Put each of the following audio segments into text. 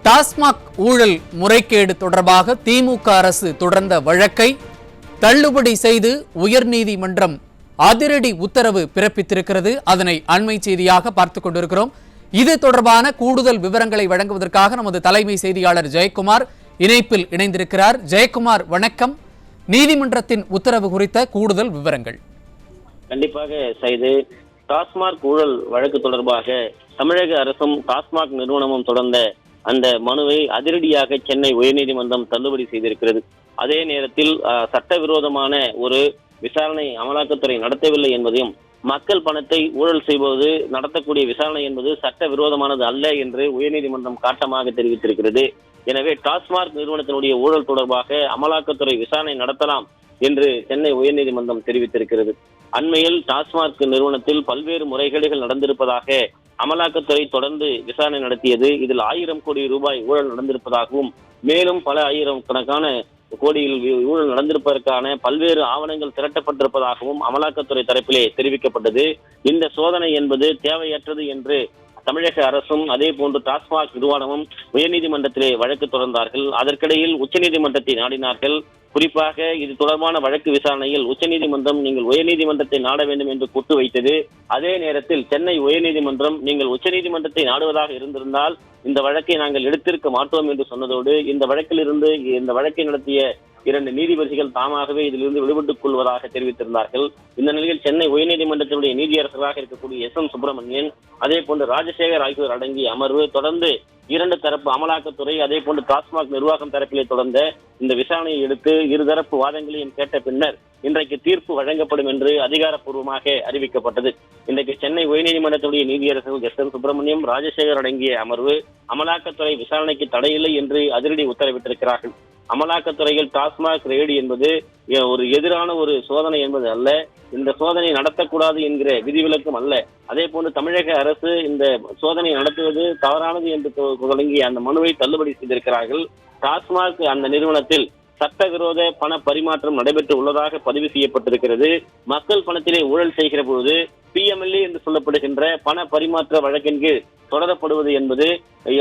டாஸ்மாக் ஊழல் முறைகேடு தொடர்பாக திமுக அரசு தொடர்ந்த வழக்கை தள்ளுபடி செய்து உயர்நீதிமன்றம் அதிரடி உத்தரவு பிறப்பித்திருக்கிறது. அதனை அண்மை செய்தியாக பார்த்துக் கொண்டிருக்கிறோம். இது தொடர்பான கூடுதல் விவரங்களை வழங்குவதற்காக நமது தலைமை செய்தியாளர் ஜெயக்குமார் இணைப்பில் இணைந்திருக்கிறார். ஜெயக்குமார், வணக்கம். நீதிமன்றத்தின் உத்தரவு குறித்த கூடுதல் விவரங்கள். கண்டிப்பாக செய்து டாஸ்மாக் ஊழல் வழக்கு தொடர்பாக தமிழக அரசும் டாஸ்மாக் நிறுவனமும் தொடர்ந்த அந்த மனுவை அதிரடியாக சென்னை உயர்நீதிமன்றம் தள்ளுபடி செய்திருக்கிறது. அதே நேரத்தில் சட்டவிரோதமான ஒரு விசாரணை அமலாக்கத்துறை நடத்தவில்லை என்பதையும், மக்கள் பணத்தை ஊழல் செய்வது நடத்தக்கூடிய விசாரணை என்பது சட்டவிரோதமானது அல்ல என்று உயர்நீதிமன்றம் காட்டமாக தெரிவித்திருக்கிறது. எனவே டாஸ்மாக் நிறுவனத்தினுடைய ஊழல் தொடர்பாக அமலாக்கத்துறை விசாரணை நடத்தலாம் என்று சென்னை உயர்நீதிமன்றம் தெரிவித்திருக்கிறது. அண்மையில் டாஸ்மாக் நிறுவனத்தில் பல்வேறு முறைகேடுகள் நடந்திருப்பதாக அமலாக்கத்துறை தொடர்ந்து விசாரணை நடத்தியது. இதில் 1000 கோடி ரூபாய் ஊழல் நடந்திருப்பதாகவும், மேலும் பல 1000 கணக்கான கோடியில் ஊழல் நடந்திருப்பதற்கான பல்வேறு ஆவணங்கள் திரட்டப்பட்டிருப்பதாகவும் அமலாக்கத்துறை தரப்பிலே தெரிவிக்கப்பட்டது. இந்த சோதனை என்பது தேவையற்றது என்று தமிழக அரசும் அதே போன்று டாஸ்மாக் நிறுவனமும் உயர்நீதிமன்றத்திலே வழக்கு தொடர்ந்தார்கள். அதற்கிடையில் உச்சநீதிமன்றத்தை நாடினார்கள். குறிப்பாக இது தொடர்பான வழக்கு விசாரணையில் உச்சநீதிமன்றம் நீங்கள் உயர்நீதிமன்றத்தை நாட வேண்டும் என்று கூட்டு வைத்தது. அதே நேரத்தில் சென்னை உயர்நீதிமன்றம் நீங்கள் உச்சநீதிமன்றத்தை நாடுவதாக இருந்திருந்தால் இந்த வழக்கை நாங்கள் எடுத்திருக்க மாட்டோம் என்று சொன்னதோடு, இந்த வழக்கை நடத்திய 2 நீதிபதிகள் தாமாகவே இதிலிருந்து விடுபட்டுக் கொள்வதாக தெரிவித்திருந்தார்கள். இந்த நிலையில் சென்னை உயர்நீதிமன்றத்தினுடைய நீதியரசராக இருக்கக்கூடிய எஸ்.எம். சுப்பிரமணியன், அதே போன்று ராஜசேகர் ஆகியோர் அடங்கிய அமர்வு தொடர்ந்து 2 தரப்பு அமலாக்கத்துறை அதே போன்று டாஸ்மாக் நிர்வாகம் தரப்பிலே தொடர்ந்த இந்த விசாரணையை எடுத்து இருதரப்பு வாதங்களையும் கேட்ட பின்னர் இன்றைக்கு தீர்ப்பு வழங்கப்படும் என்று அதிகாரப்பூர்வமாக அறிவிக்கப்பட்டது. இன்றைக்கு சென்னை உயர்நீதிமன்றத்துடைய நீதியரசர்கள் எஸ்.எம். சுப்பிரமணியம், ராஜசேகர் அடங்கிய அமர்வு அமலாக்கத்துறை விசாரணைக்கு தடையில்லை என்று அதிரடி உத்தரவிட்டிருக்கிறார்கள். அமலாக்கத்துறையில் டாஸ்மாக் ரெய்டு என்பது ஒரு எதிரான ஒரு சோதனை என்பது அல்ல, இந்த சோதனை நடத்தக்கூடாது என்கிற விதிவிலக்கும் அல்ல. அதே போன்று தமிழக அரசு இந்த சோதனை நடத்துவது தவறானது என்று தொடங்கிய அந்த மனுவை தள்ளுபடி செய்திருக்கிறார்கள். டாஸ்மாக் அந்த நிறுவனத்தில் சட்டவிரோத பண பரிமாற்றம் நடைபெற்று உள்ளதாக பதிவு செய்யப்பட்டிருக்கிறது. மக்கள் பணத்திலே ஊழல் செய்கிற போது PMLA என்று சொல்லப்படுகின்ற பண பரிமாற்ற வழக்கின் கீழ் தொடரப்படுவது என்பது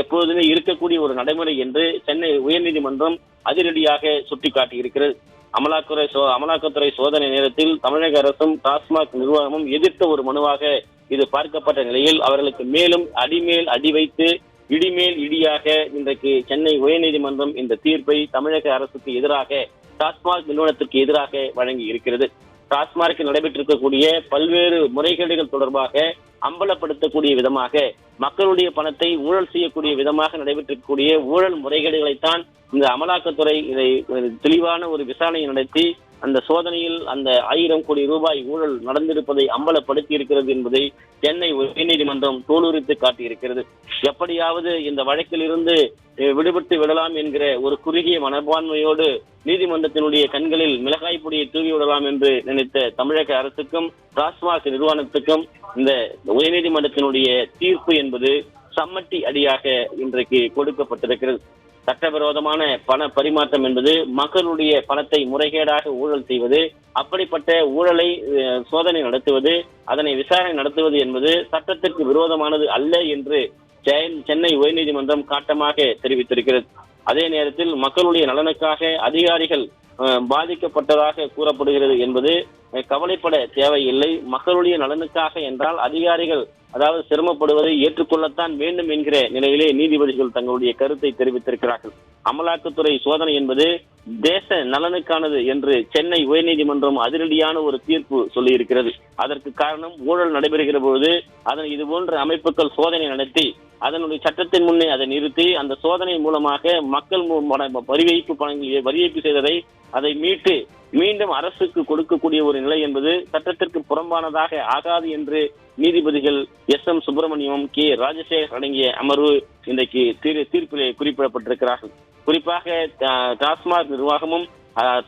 எப்போதுமே இருக்கக்கூடிய ஒரு நடைமுறை என்று சென்னை உயர்நீதிமன்றம் அதிரடியாக சுட்டிக்காட்டியிருக்கிறது. அமலாக்கத்துறை சோதனை நேரத்தில் தமிழக அரசும் டாஸ்மாக் நிர்வாகமும் எதிர்த்த ஒரு மனுவாக இது பார்க்கப்பட்ட நிலையில் அவர்களுக்கு மேலும் அடிமேல் அடி வைத்து இடிமேல் இடியாக இன்றைக்கு சென்னை உயர்நீதிமன்றம் இந்த தீர்ப்பை தமிழக அரசுக்கு எதிராக, டாஸ்மாக் நிறுவனத்திற்கு எதிராக வழங்கி இருக்கிறது. டாஸ்மாகில் நடைபெற்றிருக்கக்கூடிய பல்வேறு முறைகேடுகள் தொடர்பாக அம்பலப்படுத்தக்கூடிய விதமாக, மக்களுடைய பணத்தை ஊழல் செய்யக்கூடிய விதமாக நடைபெற்றிருக்கக்கூடிய ஊழல் முறைகேடுகளைத்தான் இந்த அமலாக்கத்துறை இதை தெளிவான ஒரு விசாரணை நடத்தி அந்த சோதனையில் அந்த 1000 கோடி ரூபாய் ஊழல் நடந்திருப்பதை அம்பலப்படுத்தி இருக்கிறது என்பதை சென்னை உயர்நீதிமன்றம் தோலுரித்து காட்டியிருக்கிறது. எப்படியாவது இந்த வழக்கில் இருந்து விடுபட்டு விடலாம் என்கிற ஒரு குறுகிய மனப்பான்மையோடு நீதிமன்றத்தினுடைய கண்களில் மிளகாய் பொடியை தூவி விடலாம் என்று நினைத்த தமிழக அரசுக்கும் டாஸ்மாக் நிறுவனத்துக்கும் இந்த உயர்நீதிமன்றத்தினுடைய தீர்ப்பு என்பது சம்மட்டி அடியாக இன்றைக்கு கொடுக்கப்பட்டிருக்கிறது. சட்டவிரோதமான பண பரிமாற்றம் என்பது மக்களுடைய பணத்தை முறைகேடாக ஊழல் செய்வது, அப்படிப்பட்ட ஊழலை சோதனை நடத்துவது, அதனை விசாரணை நடத்துவது என்பது சட்டத்திற்கு விரோதமானது அல்ல என்று சென்னை உயர்நீதிமன்றம் காட்டமாக தெரிவித்திருக்கிறது. அதே நேரத்தில் மக்களுடைய நலனுக்காக அதிகாரிகள் பாதிக்கப்பட்டதாக கூறப்படுகிறது என்பது கவலைப்பட தேவையில்லை. மக்களுடைய நலனுக்காக என்றால் அதிகாரிகள் அதாவது சிரமப்படுவதை ஏற்றுக்கொள்ளத்தான் வேண்டும் என்கிற நிலையிலே நீதிபதிகள் தங்களுடைய கருத்தை தெரிவித்திருக்கிறார்கள். அமலாக்கத்துறை சோதனை என்பது தேச நலனுக்கானது என்று சென்னை உயர்நீதிமன்றம் அதிரடியான ஒரு தீர்ப்பு சொல்லியிருக்கிறது. அதற்கு காரணம், ஊழல் நடைபெறுகிற பொழுது அதன் இது போன்ற அமைப்புகள் சோதனை நடத்தி அதனுடைய சட்டத்தின் முன்னே அதை நிறுத்தி அந்த சோதனை மூலமாக மக்கள் வரி ஏய்ப்பு செய்ததை அதை மீட்டு மீண்டும் அரசுக்கு கொடுக்கக்கூடிய ஒரு நிலை என்பது சட்டத்திற்கு புறம்பானதாக ஆகாது என்று நீதிபதிகள் எஸ்.எம். சுப்பிரமணியம், கே. ராஜசேகர் அடங்கிய அமர்வு இன்றைக்கு தீர்ப்பிலே குறிப்பிடப்பட்டிருக்கிறார்கள். குறிப்பாக டாஸ்மாக் நிர்வாகமும்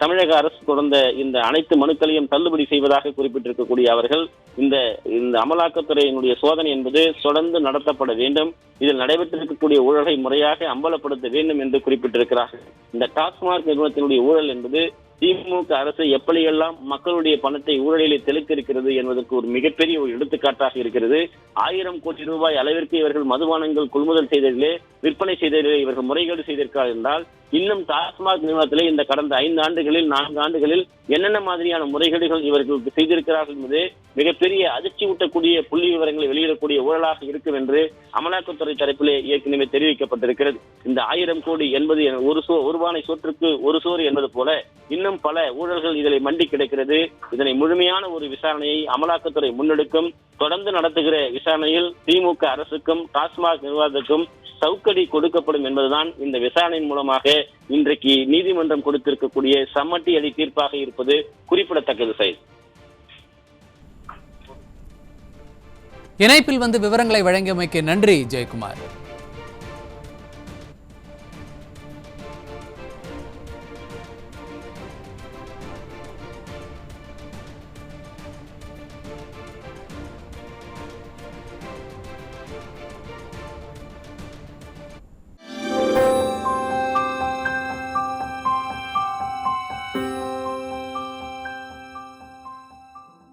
தமிழக அரசு தொடர்ந்த இந்த அனைத்து மனுக்களையும் தள்ளுபடி செய்வதாக குறிப்பிட்டிருக்கக்கூடிய அவர்கள் இந்த அமலாக்கத்துறையினுடைய சோதனை என்பது தொடர்ந்து நடத்தப்பட வேண்டும், இதில் நடைபெற்றிருக்கக்கூடிய ஊழலை முறையாக அம்பலப்படுத்த வேண்டும் என்று குறிப்பிட்டிருக்கிறார்கள். இந்த டாஸ்மாக் நிறுவனத்தினுடைய ஊழல் என்பது திமுக அரசு எப்படியெல்லாம் மக்களுடைய பணத்தை ஊழலிலே தெளிக்க இருக்கிறது என்பதற்கு ஒரு மிகப்பெரிய ஒரு எடுத்துக்காட்டாக இருக்கிறது. 1000 கோடி ரூபாய் அளவிற்கு இவர்கள் மதுபானங்கள் கொள்முதல் செய்ததிலே, விற்பனை செய்ததிலே இவர்கள் முறைகேடு செய்திருக்கிறார்கள் என்றால், இன்னும் டாஸ்மாக் நிறுவனத்திலே இந்த கடந்த 5 ஆண்டுகளில் 4 ஆண்டுகளில் என்னென்ன மாதிரியான முறைகேடுகள் இவர்களுக்கு செய்திருக்கிறார்கள் என்பது மிகப்பெரிய அதிர்ச்சி ஊட்டக்கூடிய புள்ளி விவரங்களை வெளியிடக்கூடிய ஊழலாக இருக்கும் என்று அமலாக்கத்துறை தரப்பிலே ஏற்கனவே தெரிவிக்கப்பட்டிருக்கிறது. இந்த 1000 கோடி என்பது ஒரு பானை சோற்றுக்கு ஒரு சோறு என்பது போல இன்னும் பல ஊழல்கள் இதில் மண்டி கிடக்கிறது. இதனை முழுமையான ஒரு விசாரணையை அமலாக்கத்துறை முன்னெடுக்கும். தொடர்ந்து நடத்துகிற விசாரணையில் திமுக அரசுக்கும் டாஸ்மாக் நிர்வாகத்துக்கும் சவுக்கடி கொடுக்கப்படும் என்பதுதான் இந்த விசாரணையின் மூலமாக இன்றைக்கு நீதிமன்றம் கொடுத்திருக்கக்கூடிய சம்மட்டி அடி தீர்ப்பாக இருப்பது குறிப்பிடத்தக்கது. சைட் இணைப்பில் வந்து விவரங்களை வழங்கியமைக்கு நன்றி ஜெயக்குமார்.